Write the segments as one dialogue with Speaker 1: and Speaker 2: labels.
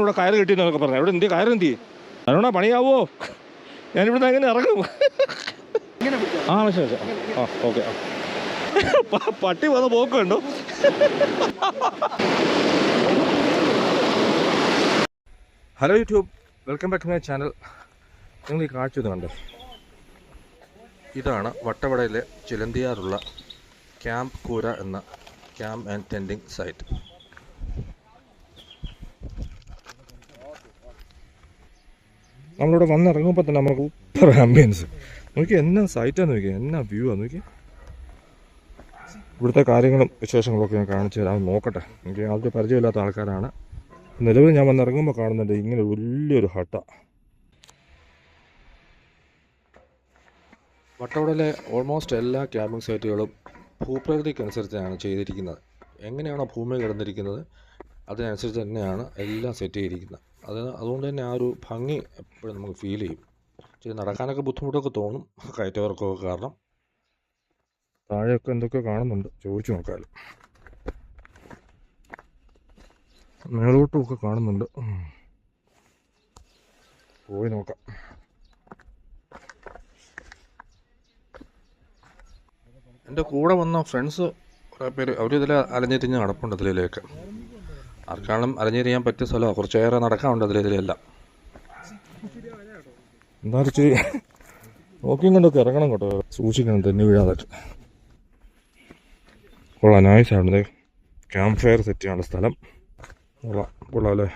Speaker 1: ഇവിടെ കയറ് കിട്ടിയെന്നൊക്കെ പറഞ്ഞു. ഇവിടെ എന്തി കയറ് എന്തി അതിനോടാ പണിയാവോ? ഞാനിവിടുന്ന് എങ്ങനെ ഇറങ്ങും? ആ ശരി ആ ഓക്കെ. പട്ടി വന്ന് പോക്കുണ്ടോ? Hello YouTube, welcome back to my channel. നിങ്ങൾ ഈ കാഴ്ച ഇത് കണ്ടോ? ഇതാണ് വട്ടവടയിലെ ചിലന്തിയാറുള്ള ക്യാമ്പ് കൂര എന്ന ക്യാമ്പ് ആൻഡ് ടെൻറ്റിംഗ് സൈറ്റ്. നമ്മളിവിടെ വന്നിറങ്ങുമ്പോൾ തന്നെ നമുക്ക് സൂപ്പർ ആംബിയൻസ്. നോക്കി എന്നാ സൈറ്റാന്ന് നോക്കി, എന്നാ വ്യൂ ആണ് നോക്കി. ഇവിടുത്തെ കാര്യങ്ങളും വിശേഷങ്ങളൊക്കെ ഞാൻ കാണിച്ചു തരാം, നോക്കട്ടെ. എനിക്ക് ആൾക്ക് പരിചയമില്ലാത്ത ആൾക്കാരാണ്. നിലവിൽ ഞാൻ വന്നിറങ്ങുമ്പോൾ കാണുന്നുണ്ട് ഇങ്ങനെ വലിയൊരു ഹട്ട. വട്ടവടയിലെ ഓൾമോസ്റ്റ് എല്ലാ ക്യാമ്പിംഗ് സൈറ്റുകളും ഭൂപ്രകൃതിക്കനുസരിച്ചാണ് ചെയ്തിരിക്കുന്നത്. എങ്ങനെയാണോ ഭൂമി കിടന്നിരിക്കുന്നത് അതിനനുസരിച്ച് തന്നെയാണ് എല്ലാം സെറ്റ് ചെയ്തിരിക്കുന്നത്. അതുകൊണ്ട് തന്നെ ആ ഒരു ഭംഗി എപ്പോഴും നമുക്ക് ഫീൽ ചെയ്യും. ഇച്ചിരി നടക്കാനൊക്കെ ബുദ്ധിമുട്ടൊക്കെ തോന്നും കയറ്റവർക്കൊക്കെ കാരണം. താഴെയൊക്കെ എന്തൊക്കെ കാണുന്നുണ്ട്, ചോദിച്ചു നോക്കാമല്ലോ. മേളോട്ടുമൊക്കെ കാണുന്നുണ്ട്, പോയി നോക്കാം. എൻ്റെ കൂടെ വന്ന ഫ്രണ്ട്സ് കുറേ പേര് അവരിതിൽ അലഞ്ഞിരിഞ്ഞ് നടപ്പുണ്ട്. അതിലേക്ക് ആർക്കാണെങ്കിലും അലഞ്ഞിരിയാൻ പറ്റിയ സ്ഥലമാണ്, കുറച്ചേറെ നടക്കാനുണ്ട് ഇതിലെല്ലാം. എന്തായാലും ഇച്ചിരി നോക്കിയും കൊണ്ടൊക്കെ ഇറങ്ങണം കേട്ടോ, സൂക്ഷിക്കണം തന്നെ വീഴാതെ. കൊള്ളാം, നൈസാണ്. ക്യാമ്പ് ഫയർ സെറ്റ് ചെയ്യാനുള്ള സ്ഥലം. കൊള്ളാം അല്ലേ?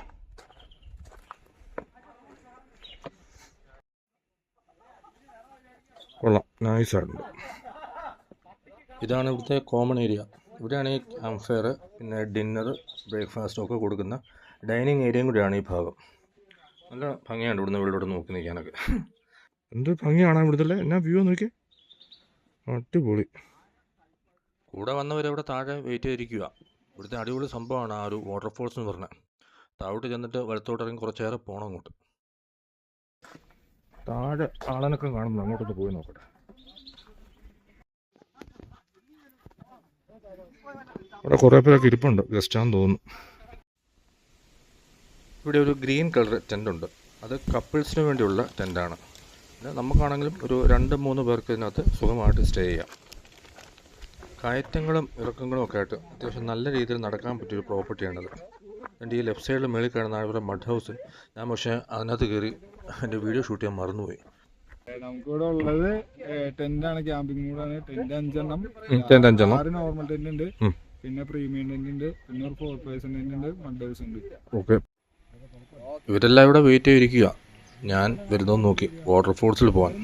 Speaker 1: കൊള്ളാം, നൈസായിട്ടുണ്ട്. ഇതാണ് ഇവിടുത്തെ കോമൺ ഏരിയ. ഇവിടെയാണ് ഈ ക്യാമ്പ് ഫയർ, പിന്നെ ഡിന്നർ, ബ്രേക്ക്ഫാസ്റ്റും ഒക്കെ കൊടുക്കുന്ന ഡൈനിങ് ഏരിയയും കൂടിയാണ് ഈ ഭാഗം. നല്ല ഭംഗിയാണ് ഇവിടുന്ന് വീട്ടിലോട്ട് നോക്കി നിൽക്കാനൊക്കെ. എന്ത് ഭംഗിയാണ് ഇവിടുത്തെ, എന്നാ വ്യൂ നോക്കി, അടിപൊളി. കൂടെ വന്നവരവിടെ താഴെ വെയിറ്റ് ചെയ്തിരിക്കുക. ഇവിടുത്തെ അടിപൊളി സംഭവമാണ് ആ ഒരു വാട്ടർഫോൾസ് എന്ന് പറഞ്ഞാൽ. താഴോട്ട് ചെന്നിട്ട് വലത്തോട്ട് ഇറങ്ങി കുറച്ചേറെ പോകണം അങ്ങോട്ട്. താഴെ ആളനൊക്കെ കാണുന്നു, അങ്ങോട്ടൊന്ന് പോയി നോക്കട്ടെ. അവിടെ കുറേ പേരൊക്കെ ഇരിപ്പുണ്ട്, ഗസ്റ്റാന്ന് തോന്നുന്നു. ഇവിടെ ഒരു ഗ്രീൻ കളർ ടെൻ്റുണ്ട്, അത് കപ്പിൾസിന് വേണ്ടിയുള്ള ടെൻ്റാണ്. പിന്നെ നമുക്കാണെങ്കിലും ഒരു 2-3 പേർക്ക് ഇതിനകത്ത് സുഖമായിട്ട് സ്റ്റേ ചെയ്യാം. കയറ്റങ്ങളും ഇറക്കങ്ങളും ഒക്കെ ആയിട്ട് അത്യാവശ്യം നല്ല രീതിയിൽ നടക്കാൻ പറ്റിയൊരു പ്രോപ്പർട്ടിയാണത്. എൻ്റെ ഈ ലെഫ്റ്റ് സൈഡിൽ മേളിൽ കാണുന്ന ഇവിടെ മഡ് ഹൗസ്. ഞാൻ പക്ഷേ അതിനകത്ത് കയറി എൻ്റെ വീഡിയോ ഷൂട്ട് ചെയ്യാൻ മറന്നുപോയി.
Speaker 2: നമുക്കിവിടെ ഉള്ളത് ടെന്റാണ്, ക്യാമ്പിംഗ് മൂഡാണ്. ടെന്റ് 5 നോർമൽ ടെന്റ് ഉണ്ട്, പിന്നെ പ്രീമിയം ടെന്റ് ഉണ്ട്, പിന്നെ ഒരു 4 പേഴ്സൺ ടെന്റ് ഉണ്ട്, മഡ് ഹൗസ് ഉണ്ട്.
Speaker 1: ഓക്കെ, ഇവരെല്ലാം ഇവിടെ വെയിറ്റ് ചെയ്തിരിക്കുക. ഞാൻ വരുന്നതെന്ന് നോക്കി വാട്ടർഫോൾസിൽ പോകാൻ.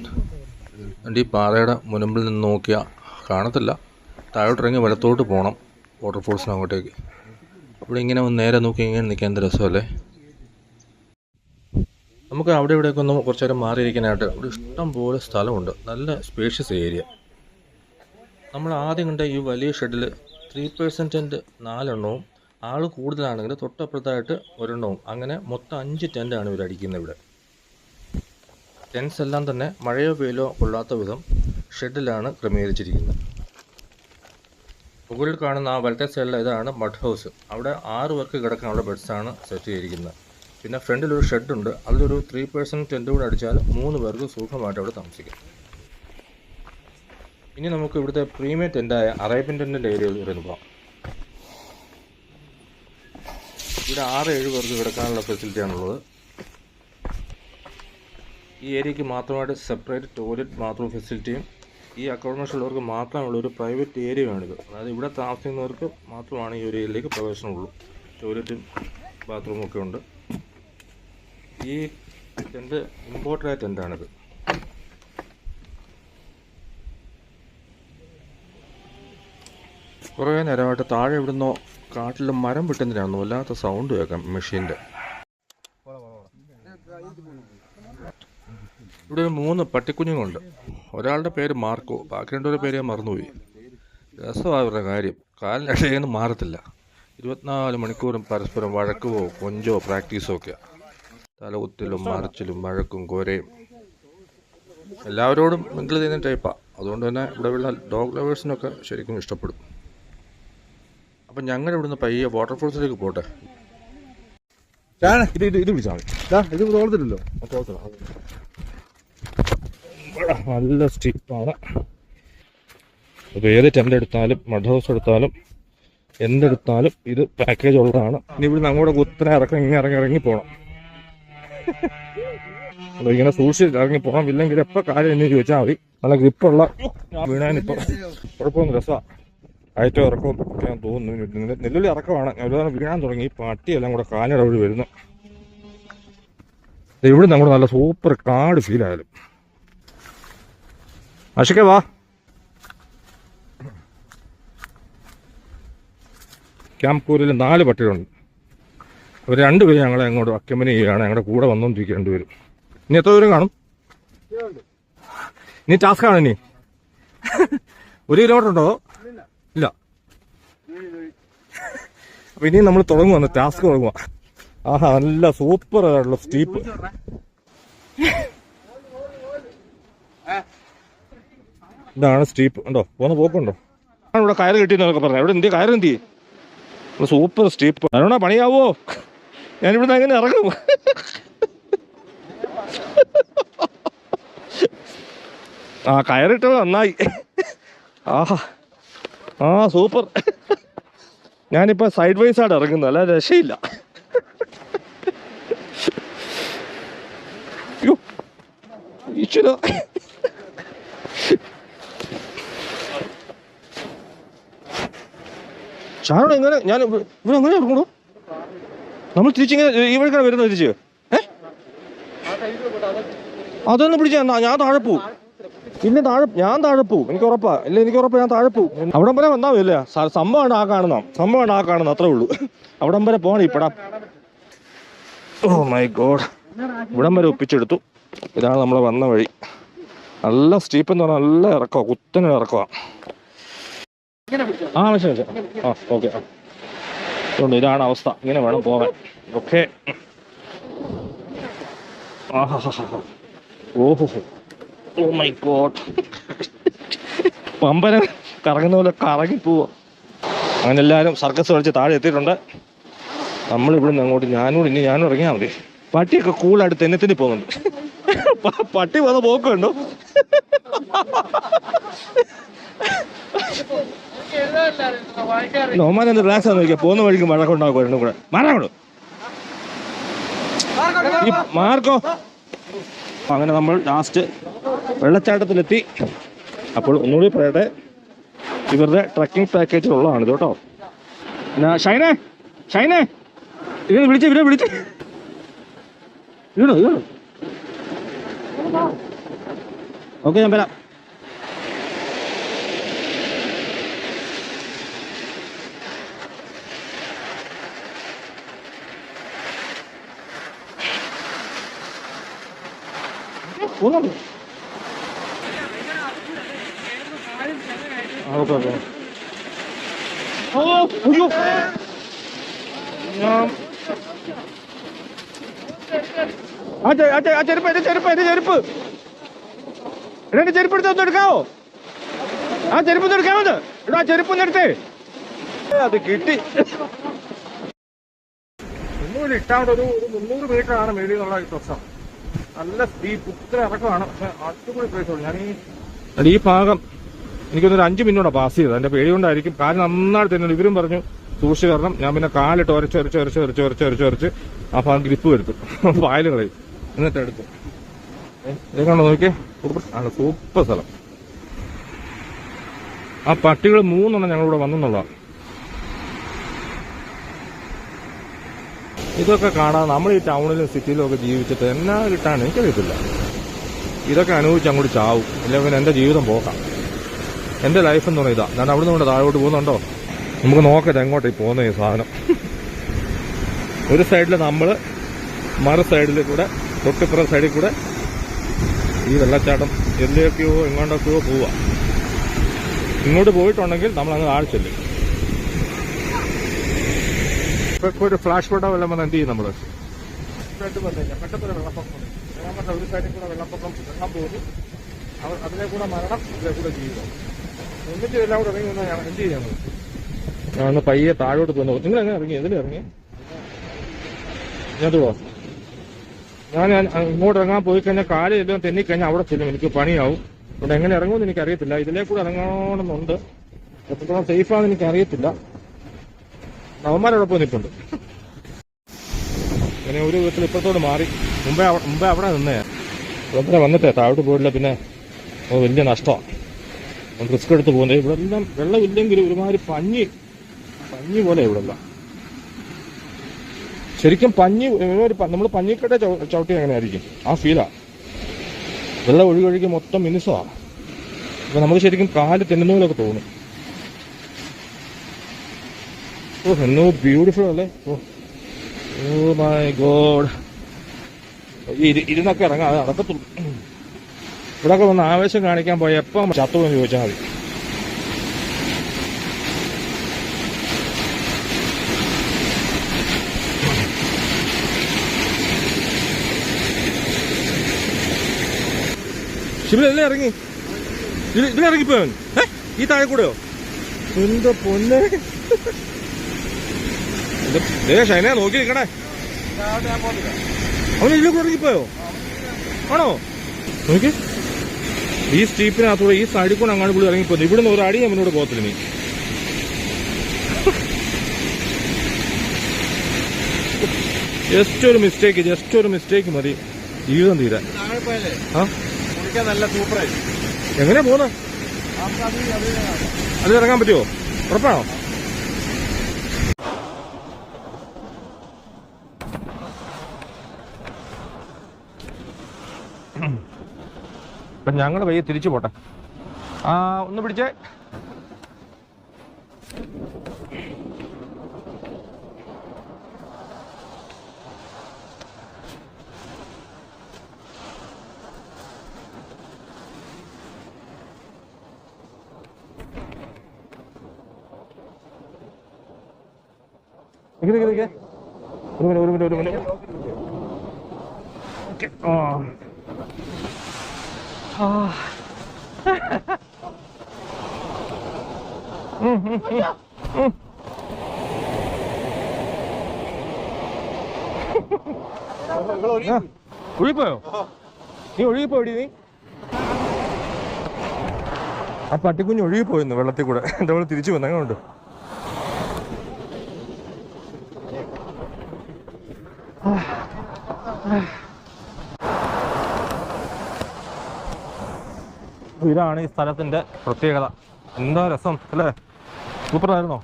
Speaker 1: എൻ്റെ ഈ പാറയുടെ മുൻപിൽ നിന്ന് നോക്കിയാൽ കാണത്തില്ല, താഴോട്ടിറങ്ങി വലത്തോട്ട് പോകണം വാട്ടർഫോൾസിന് അങ്ങോട്ടേക്ക്. ഇവിടെ ഇങ്ങനെ ഒന്ന് നേരെ നോക്കി ഇങ്ങനെ നിൽക്കാൻ എന്ത് രസമല്ലേ. നമുക്ക് അവിടെ ഇവിടെയൊക്കെ ഒന്ന് കുറച്ച് നേരം മാറിയിരിക്കാനായിട്ട് ഇവിടെ ഇഷ്ടം പോലെ സ്ഥലമുണ്ട്, നല്ല സ്പേഷ്യസ് ഏരിയ. നമ്മൾ ആദ്യം കണ്ട ഈ വലിയ ഷെഡിൽ 3 പേഴ്സൺ ടെൻറ്റ് 4 എണ്ണവും, ആൾ കൂടുതലാണെങ്കിൽ തൊട്ടപ്പുറത്തായിട്ട് 1 എണ്ണവും, അങ്ങനെ മൊത്തം 5 ടെൻറ്റാണ് ഇവർ അടിക്കുന്നത്. ഇവിടെ ടെൻറ്റ്സ് എല്ലാം തന്നെ മഴയോ വെയിലോ കൊള്ളാത്ത വിധം ഷെഡിലാണ് ക്രമീകരിച്ചിരിക്കുന്നത്. മുകളിൽ കാണുന്ന ആ വലത്തെ സൈഡിലെ ഇതാണ് മഡ് ഹൗസ്. അവിടെ 6 പേർക്ക് കിടക്കാനുള്ള ബെഡ്സാണ് സെറ്റ് ചെയ്തിരിക്കുന്നത്. പിന്നെ ഫ്രണ്ടിലൊരു ഷെഡുണ്ട്, അതിലൊരു 3 പേഴ്സൺ ടെൻറ്റ് കൂടെ അടിച്ചാൽ 3 പേർക്ക് സുഖമായിട്ട് അവിടെ താമസിക്കാം. ഇനി നമുക്ക് ഇവിടുത്തെ പ്രീമിയം ടെൻറ്റായ അറേബ്യൻ ടെൻറ്റിൻ്റെ ഏരിയയിൽ വരുന്നു പോകാം. ഇവിടെ 6-7 പേർക്ക് കിടക്കാനുള്ള ഫെസിലിറ്റിയാണുള്ളത്. ഈ ഏരിയയ്ക്ക് മാത്രമായിട്ട് സെപ്പറേറ്റ് ടോയ്ലറ്റ് ബാത്റൂം ഫെസിലിറ്റിയും ഈ അക്കോമഡേഷൻ ഉള്ളവർക്ക് മാത്രമുള്ള ഒരു പ്രൈവറ്റ് ഏരിയയാണിത്. അതായത് ഇവിടെ താമസിക്കുന്നവർക്ക് മാത്രമാണ് ഈ ഒരു ഏരിയയിലേക്ക് പ്രവേശനമുള്ളൂ. ടോയ്ലറ്റും ബാത്റൂമും ഒക്കെ ഉണ്ട്. ഈ ടെൻറ്റ് ഇമ്പോർട്ടൻ്റായ ടെൻറ്റാണിത്. കുറേ നേരമായിട്ട് താഴെ ഇവിടുന്നോ കാട്ടിൽ മരം വെട്ടുന്നതിനാണെന്നോ വല്ലാത്ത സൗണ്ട് കേൾക്കാം മെഷീൻ്റെ. ഇവിടെ ഒരു 3 പട്ടിക്കുഞ്ഞുങ്ങളുണ്ട്. ഒരാളുടെ പേര് മാർക്കോ, ബാക്കി 2 പേരുടെ പേര് ഞാൻ മറന്നുപോയി. രസമാണ് അവരുടെ കാര്യം, കാലിനിടയിൽ നിന്ന് മാറത്തില്ല. 24 മണിക്കൂറും പരസ്പരം വഴക്കുവോ കൊഞ്ചോ പ്രാക്ടീസോ ഒക്കെയാണ്. തലകുത്തലും മറിച്ചിലും വഴക്കും കോരയും. എല്ലാവരോടും മിങ്കിൾ ചെയ്യുന്ന ടൈപ്പാണ്. അതുകൊണ്ട് തന്നെ ഇവിടെയുള്ള ഡോഗ് ലവേഴ്സിനൊക്കെ ശരിക്കും ഇഷ്ടപ്പെടും. അപ്പം ഞങ്ങൾ ഇവിടുന്ന് പയ്യെ വാട്ടർഫോൾസിലേക്ക് പോട്ടെ. ഇത് പിടിച്ചാൽ മതി.
Speaker 2: ഇത് തോളത്തില്ലല്ലോ.
Speaker 1: നല്ല സ്റ്റീപ്പാണ്. അപ്പോൾ ഏത് ടെൻ്റ് എടുത്താലും മഡ് ഹൗസ് എടുത്താലും എന്തെടുത്താലും ഇത് പാക്കേജ് ഉള്ളതാണ്. ഇനി ഇവിടെ അങ്ങോട്ട് കുത്തനെ ഇറങ്ങി പോകണം. ഇങ്ങനെ സൂക്ഷിച്ച് ഇറങ്ങി പോകണം. ഇല്ലെങ്കിൽ എപ്പോൾ കാര്യം എന്ന് ചോദിച്ചാൽ മതി. നല്ല ഗ്രിപ്പുള്ള വീണാനിപ്പോൾ കുഴപ്പമൊന്നും രസമാണ്. കയറ്റവും ഇറക്കവും ഒക്കെ ഞാൻ തോന്നുന്നു. നെല്ലുള്ളി ഇറക്കമാണ്. ഒരുപാട് വീഴാൻ തുടങ്ങി. ഈ പട്ടിയെല്ലാം കൂടെ കാലിൻ്റെ വഴി വരുന്നു. ഇവിടെ നമ്മുടെ നല്ല സൂപ്പർ കാട് ഫീൽ ആയാലും. അശിക്കെ വാ. ക്യാമ്പൂരിൽ 4 പട്ടികളുണ്ട്. അവർ 2 പേര് ഞങ്ങളെ അങ്ങോട്ട് അക്കമ്പനി ചെയ്യുകയാണ്. ഞങ്ങളുടെ കൂടെ വന്നുകൊണ്ടിരിക്കുക 2 പേരും. ഇനി എത്ര ദൂരം കാണും? ഇനി ടാസ്ക് ആണ്. ഇനി 1 കിലോമീറ്റർ ഉണ്ടോ? ഇല്ല. അപ്പൊ ഇനി നമ്മൾ തുടങ്ങുവാണ്. ടാസ്ക് തുടങ്ങുക. ആഹാ, നല്ല സൂപ്പർ ആയിട്ടുള്ള സ്റ്റീപ്പ്. ഇതാണ് സ്റ്റീപ്പ്. ഉണ്ടോ? പോകുന്ന പോക്കുണ്ടോ? ഇവിടെ കയറ് കിട്ടിയെന്നൊക്കെ പറഞ്ഞു. ഇവിടെ എന്തിയ കയറ് എന്തി? Super steep. അതിനോടാ പണിയാവോ? ഞാനിവിടുന്ന് എങ്ങനെ ഇറങ്ങും? ആ, കയറിട്ടത് നന്നായി. ആഹാ, ആ സൂപ്പർ. ഞാനിപ്പോൾ സൈഡ് വൈസ് ആണ് ഇറങ്ങുന്നത്, അല്ല രക്ഷയില്ല. ഈശ്വര, ഷാനോട് എങ്ങനെ ഞാൻ ഇവിടെ എങ്ങനെ ഇറങ്ങണോ? നമ്മൾ തിരിച്ചിങ്ങനെ ഈ വഴിക്കാണ് വരുന്നത് തിരിച്ച്. അതൊന്നും പിടിച്ചാ ഞാൻ താഴെ പോവും. പിന്നെ ഞാൻ താഴെ പോവും. എനിക്ക് ഉറപ്പാ. ഇല്ല, എനിക്ക് ഉറപ്പാ ഞാൻ താഴെ പോവും. അവിടം വരെ വന്നാൽ ഇല്ല. സംഭവമാണ് ആ കാണുന്നത്. അത്രേ ഉള്ളൂ. അവിടം വരെ പോകണം. ഇപ്പടാ, ഓ മൈ ഗോഡ്, ഇവിടം വരെ ഒപ്പിച്ചെടുത്തു. ഇതാണ് നമ്മൾ വന്ന വഴി. നല്ല സ്റ്റീപ്പ് എന്ന് പറഞ്ഞാൽ നല്ല ഇറക്കമാ, കുത്തനെ ഇറക്കമാ. ആ മനസ്സിലായി. ആ ഓക്കെ. അതുകൊണ്ട് ഇതാണ് അവസ്ഥ. ഇങ്ങനെ വേണം പോകാൻ. ഓക്കെ. ഓഹോ, ഓ മൈ ഗോഡ്, പമ്പരം കറങ്ങുന്ന പോലെ കറങ്ങിപ്പോവാ. അങ്ങനെ എല്ലാവരും സർക്കസ് കളിച്ച് താഴെ എത്തിയിട്ടുണ്ട്. നമ്മളിവിടുന്ന് അങ്ങോട്ട് ഞാനും ഇറങ്ങിയാൽ മതി. പട്ടിയൊക്കെ കൂളായിട്ട് തെന്നത്തിന് പോകുന്നുണ്ട്. പട്ടി വന്ന് പോക്കുണ്ടോ? നോമാനെന്ത് റിലാക്സ് ആണെന്ന് നോക്കിയാൽ പോകുന്ന വഴിക്ക് മഴ കൊണ്ടാകും. രണ്ടും കൂടെ മാറാങ്ങോട്ട് മാർക്കോ. അങ്ങനെ നമ്മൾ ലാസ്റ്റ് വെള്ളച്ചാട്ടത്തിലെത്തി. അപ്പോൾ ഒന്നുകൂടി പറയട്ടെ, ഇവരുടെ ട്രക്കിംഗ് പാക്കേജിലുള്ളതാണ് കേട്ടോ. പിന്നെ ഷൈനെ ഇവരെ വിളിച്ച് വീണോ? ഓക്കെ, ഞാൻ വരാം. ചെരുപ്പ് എടുത്ത് എടുക്കാവോ? ആ ചെരുപ്പ് എടുക്കാമോ? ഇവിടെ ആ ചെരുപ്പ് എടുത്തേ. അത് കിട്ടി. ഒന്നുമില്ല, ഇട്ടാണ്ട് ഒരു 300 മീറ്ററാണ് മേളിൽ നിന്നുള്ള ഈ പ്രശ്നം. നല്ല സ്റ്റീപ്പ്, ഇത്ര ഇറക്കമാണ്. പക്ഷെ അടിപൊളി പ്ലേസുള്ളൂ. ഈ ഭാഗം എനിക്കൊന്നൊരു 5 മിനിറ്റോടെ പാസ് ചെയ്തത്. എൻ്റെ പേടി കൊണ്ടായിരിക്കും. കാല് നന്നായിട്ട് തന്നെ ഇവരും പറഞ്ഞു സൂക്ഷിച്ച് കയറണം. ഞാൻ പിന്നെ കാലിട്ട് ഒരച്ച് ആ ഭാഗം ഗ്രിപ്പ് വരുത്തും, പായൽ കളയും, എന്നിട്ട് എടുക്കും. ഇതൊക്കെയാണോ നോക്കിയേ? ആണ് സൂപ്പർ സ്ഥലം. ആ പട്ടികൾ 3 ഞങ്ങളിവിടെ വന്നെന്നുള്ളതാണ്. ഇതൊക്കെ കാണാൻ നമ്മൾ ഈ ടൗണിലും സിറ്റിയിലും ഒക്കെ ജീവിച്ചിട്ട് എന്നാ കിട്ടാൻ എനിക്കറിയത്തില്ല. ഇതൊക്കെ അനുഭവിച്ച് അങ്ങോട്ട് ചാവും. ഇല്ലെങ്കിൽ എൻ്റെ ജീവിതം പോക്കാം. എൻ്റെ ലൈഫ് എന്ന് പറഞ്ഞാൽ ഇതാ. ഞാൻ അവിടെ നിന്ന് കൊണ്ട് താഴോട്ട് പോകുന്നുണ്ടോ? നമുക്ക് നോക്കട്ടെ എങ്ങോട്ടേ പോകുന്ന ഈ സാധനം. ഒരു സൈഡിൽ നമ്മൾ, മറു സൈഡിൽ കൂടെ, തൊട്ടിപ്പുറ സൈഡിൽ കൂടെ ഈ വെള്ളച്ചാട്ടം എಲ್ಲಿയൊക്കെയോ എങ്ങോട്ടൊക്കെയോ പോവുക. ഇങ്ങോട്ട് പോയിട്ടുണ്ടെങ്കിൽ നമ്മളങ്ങ് ആഴ്ചല്ലേ. ഇപ്പൊ ഒരു ഫ്ലാഷ് ഫോട്ടോ വല്ലതും വന്ന് എന്ത് ചെയ്യും നമ്മൾ? പെട്ടെന്ന് വെള്ളപ്പൊക്കം, ഒരു സൈഡിൽ കൂടെ വെള്ളം പോകുന്നു, അതിലെ കൂടെ മരണം, ഇതിലെ കൂടെ ജീവിതം, എന്നിട്ട് എല്ലാം കൂടെ ഇറങ്ങി വന്നാൽ എന്ത് ചെയ്യാൻ? ഞാൻ പയ്യെ താഴോട്ട് പോകുന്നു. നിങ്ങൾ എങ്ങനെ ഇറങ്ങി? എന്തിനും ഇറങ്ങി? ഇതിനകത്ത് പോവാം. ഞാൻ ഇങ്ങോട്ട് ഇറങ്ങാൻ പോയി കഴിഞ്ഞാൽ കാല് എല്ലാം തെന്നിക്കഴിഞ്ഞാൽ അവിടെ ചെല്ലും, എനിക്ക് പണിയാവും. ഇവിടെ എങ്ങനെ ഇറങ്ങുമെന്ന് എനിക്കറിയത്തില്ല. ഇതിലേ കൂടെ ഇറങ്ങണമെന്നുണ്ട്. എത്രത്തോളം സേഫാണെന്ന് എനിക്കറിയത്തില്ല. അവന്മാരവിടെ പോയി നിൽപ്പുണ്ട്. അങ്ങനെ ഒരു വിധത്തിൽ ഇപ്പുറത്തോട് മാറി. മുമ്പേ അവിടെ നിന്നേ ഇവിടെ വന്നിട്ടേ താഴോട്ട് പോയില്ല. പിന്നെ വലിയ നഷ്ടമാണ്. റിസ്ക് എടുത്ത് പോകുന്നത്. ഇവിടെ എല്ലാം വെള്ളമില്ലെങ്കിലും ഒരുമാതിരി പഞ്ഞി പോലെ ഇവിടെ എല്ലാം. ശരിക്കും നമ്മൾ പഞ്ഞിക്കട്ടെ ചവിട്ടി അങ്ങനെ ആയിരിക്കും ആ ഫീലാ. വെള്ളം ഒഴുകി മൊത്തം മിനുസമാണ്. അപ്പൊ നമുക്ക് ശരിക്കും കാല് തെന്നുന്ന പോലൊക്കെ തോന്നും. ഓ എന്നോ ബ്യൂട്ടിഫുൾ അല്ലേ. Oh my God. ഇരുന്നൊക്കെ ഇറങ്ങാം, അത് നടക്കത്തുള്ളൂ. ഇവിടെയൊക്കെ വന്ന് ആവേശം കാണിക്കാൻ പോയ എപ്പം ചത്തുവെന്ന് ചോദിച്ചാൽ മതി. ശിവനെല്ലാം ഇറങ്ങി. ഇതിലിറങ്ങിപ്പോയവൻ ഈ താഴെ കൂടെയോ? എന്റെ പൊന്നെ. ഷൈനെ നോക്കി നിൽക്കണേ. അവൻ ഇതിലെ കൂടെ ഇറങ്ങിപ്പോയോ? ആണോ? നോക്കി ഈ സ്റ്റീപ്പിനകത്തൂടെ ഈ സൈഡിൽ കൂടെ അങ്ങോട്ട് പുള്ളി ഇറങ്ങിപ്പോയി. ഇവിടുന്ന് ഒരു അടി അവനോട് പോകത്തില്ല നീ. ജസ്റ്റ് ഒരു മിസ്റ്റേക്ക് മതി ജീവിതം തീരാൻ.
Speaker 2: നല്ല സൂപ്പറായി.
Speaker 1: എങ്ങനെയാ പോകുന്നത്? അത് ഇറങ്ങാൻ പറ്റുമോ? ഉറപ്പാണോ? അപ്പൊ ഞങ്ങളുടെ വയ്യ തിരിച്ചു പോട്ടെ. ഒന്ന് പിടിച്ചേ. ഒരു മിനിറ്റ്. ഒഴുകിപ്പോയോ? നീ ഒഴുകിപ്പോയി. നീ ആ പട്ടിക്കുഞ്ഞ് ഒഴുകിപ്പോയിരുന്നു വെള്ളത്തിൽ കൂടെ. എൻ്റെ അവള് തിരിച്ചു വന്നു. അങ്ങോട്ട് ഇതാണ് ഈ സ്ഥലത്തിന്റെ പ്രത്യേകത. എന്താ രസം അല്ലേ? സൂപ്പറായിരുന്നോ?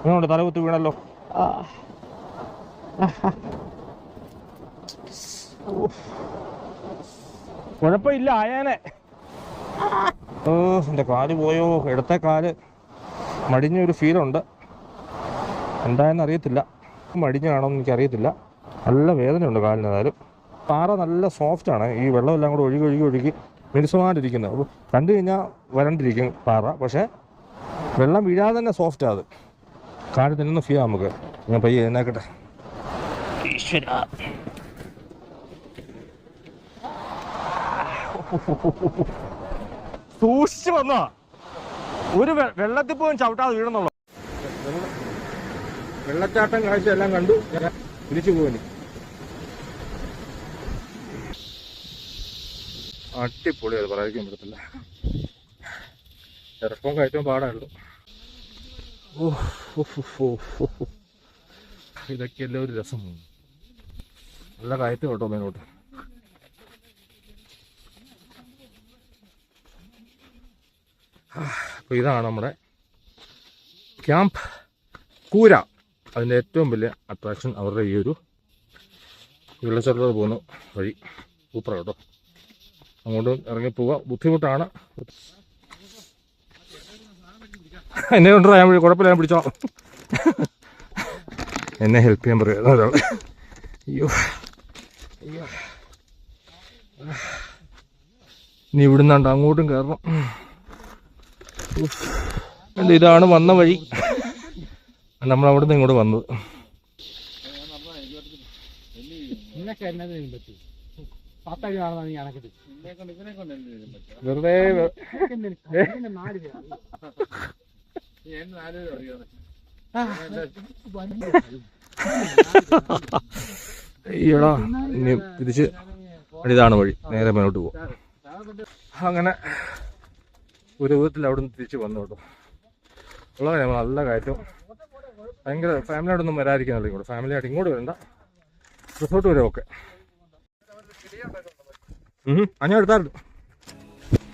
Speaker 1: അങ്ങോട്ട് തലകുത്തി വീണല്ലോ. കുഴപ്പമില്ല, ആയാനെ. എന്റെ കാല് പോയോ? ഇടത്തെ കാല് മടിഞ്ഞൊരു ഫീലുണ്ട്. എന്തായെന്ന് അറിയത്തില്ല. മടിഞ്ഞാണോന്ന് എനിക്കറിയത്തില്ല. നല്ല വേദനയുണ്ട് കാലിനേതായാലും. പാറ നല്ല സോഫ്റ്റാണ്. ഈ വെള്ളമെല്ലാം കൂടെ ഒഴുകി മിനുസമായിട്ടിരിക്കുന്നത്. അപ്പോൾ കണ്ടു കഴിഞ്ഞാൽ വരണ്ടിരിക്കും പാറ. പക്ഷേ വെള്ളം വീഴാതെ തന്നെ സോഫ്റ്റാണ് അത്. കാല് തന്നെ ഫീൽ നമുക്ക്. ഞാൻ പയ്യെ എന്നാക്കട്ടെ. സൂക്ഷിച്ച് വന്നോ. ഒരു വെള്ളത്തിൽ പോലും ചവിട്ടാതെ വീഴുന്നുള്ളൂ. വെള്ളച്ചാട്ടം കാഴ്ച എല്ലാം കണ്ടു തിരിച്ചു പോയി. അടിപൊളി. അത് പറയാതിരിക്കാൻ പറ്റത്തില്ല. ഇറക്കവും കയറ്റവും പാടാനുള്ളൂ. ഇതൊക്കെയല്ലേ ഒരു രസം. നല്ല കയറ്റം കേട്ടോ മേലോട്ട്. അപ്പോൾ ഇതാണ് നമ്മുടെ ക്യാമ്പ് കൂര. അതിൻ്റെ ഏറ്റവും വലിയ അട്രാക്ഷൻ അവരുടെ ഈ ഒരു വെള്ളച്ചാട്ടത്തോടെ പോകുന്ന വഴി. സൂപ്പർ കേട്ടോ. അങ്ങോട്ട് ഇറങ്ങി പോവുക ബുദ്ധിമുട്ടാണ്. എന്നെ കൊണ്ടുവരാൻ ഞാൻ കുഴപ്പമില്ല, ഞാൻ പിടിച്ചോ. എന്നെ ഹെൽപ്പ് ചെയ്യാൻ പറയുക ഒരാൾ. അയ്യോ ഇനി ഇവിടുന്നാണ്ട് അങ്ങോട്ടും കയറണം. ഇതാണ് വന്ന വഴി. നമ്മളവിടുന്ന് ഇങ്ങോട്ട് വന്നത്. വെറുതെ ഈടാ ഇനി തിരിച്ച് ഇതാണ് വഴി, നേരെ മുന്നോട്ട് പോകും. അങ്ങനെ ഒരു വിധത്തിൽ അവിടെ നിന്ന് തിരിച്ച് വന്നു കേട്ടോ. ഉള്ള നല്ല കയറ്റം, ഭയങ്കര ഫാമിലിയോടൊന്നും വരാതിരിക്കുന്നുള്ളൂ. ഇങ്ങോട്ട് ഫാമിലിയായിട്ട് ഇങ്ങോട്ട് വരണ്ട, റിസോർട്ട് വരെ ഓക്കെ. ഞാൻ എടുത്തായിരുന്നു.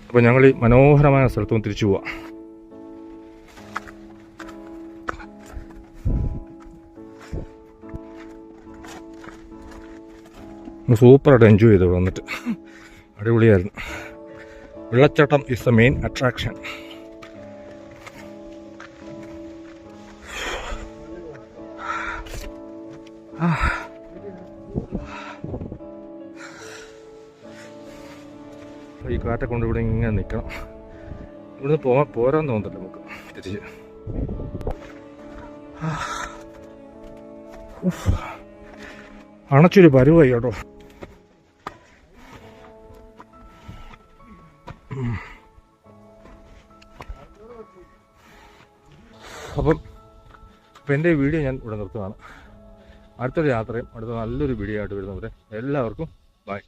Speaker 1: അപ്പോൾ ഞങ്ങൾ ഈ മനോഹരമായ സ്ഥലത്തും തിരിച്ചു പോവാം. സൂപ്പറായിട്ട് എൻജോയ് ചെയ്തു വന്നിട്ട്, അടിപൊളിയായിരുന്നു. വെള്ളച്ചാട്ടം ഇസ് ദ മെയിൻ അട്രാക്ഷൻ. ഈ കാറ്റെ കൊണ്ട് ഇവിടെ ഇങ്ങനെ നിൽക്കണം. ഇവിടുന്ന് പോരാൻ തോന്നുന്നില്ല നമുക്ക് തിരിച്ച്. അണച്ചൊരു പരുവായി കേട്ടോ. അപ്പം എൻ്റെ വീഡിയോ ഞാൻ ഇവിടെ നിർത്തുകയാണ്. അടുത്തൊരു യാത്രയും അടുത്ത നല്ലൊരു വീഡിയോ ആയിട്ട് വരുന്നവരെ എല്ലാവർക്കും ബൈ.